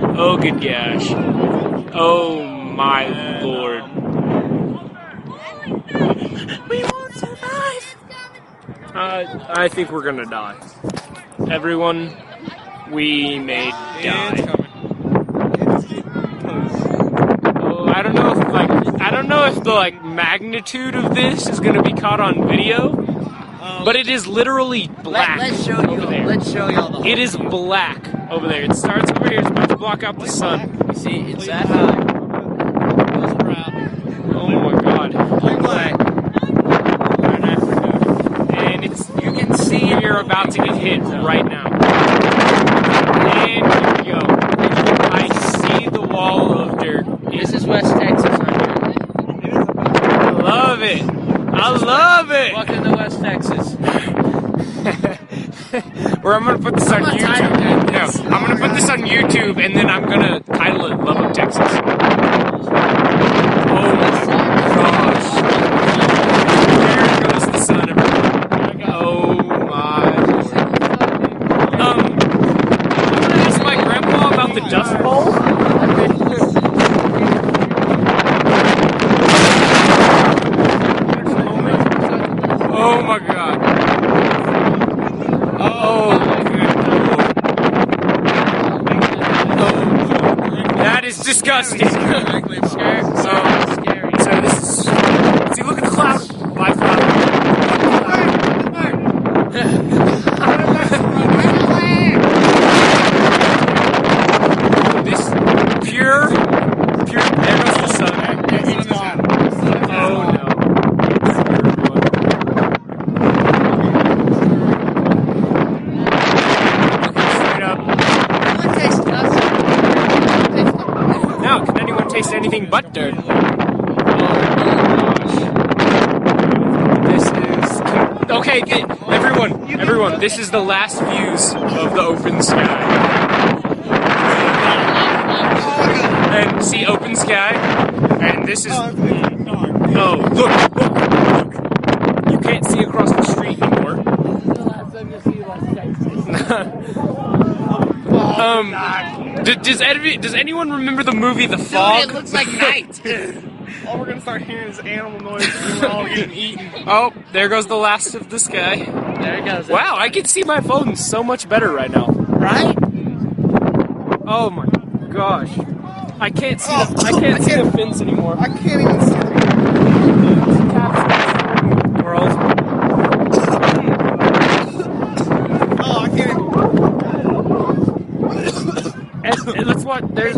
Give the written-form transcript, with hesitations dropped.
Oh, good gosh. Oh, my lord. We won't survive. I think we're gonna die. Everyone, we may die. It's coming. It's getting close. Oh, I don't know if the magnitude of this is gonna be caught on video, but it is literally black. Let's show you. Over there. Let's show y'all the whole It is black over there. It starts over here. It's about to block out the sun. You see, it's that high. Goes around. Oh my god. Black. And you can see you're about to get hit right now. And here we go. I see the wall of dirt. This is West Texas, right here. I love it. I love it. Welcome to West Texas. Or I'm gonna put this on YouTube. No, I'm gonna put this on YouTube and then I'm gonna title it Lubbock, Texas. Oh my gosh. There goes the sun. Oh my lord. I'm gonna ask my grandpa about the Dust Bowl. Oh my god. That is disgusting. So this is. See, look at the cloud. Live cloud. This pure. There goes the sun. It's gone. Oh no. Straight up. Now, can anyone taste anything but dirt? Oh gosh. This is... Okay, everyone, this is the last views of the open sky. And see, open sky, and this is... Oh, look! You can't see across the street anymore. Does anyone remember the movie The Fog? Dude, it looks like night. All we're gonna start hearing is animal noises and we're all getting eaten. Oh, there goes the last of the sky. There it goes. Wow, I can see my phone so much better right now. Right? Oh my gosh. I can't see the fence anymore. I can't even see the World. Oh, I can't even. And let's watch. There's.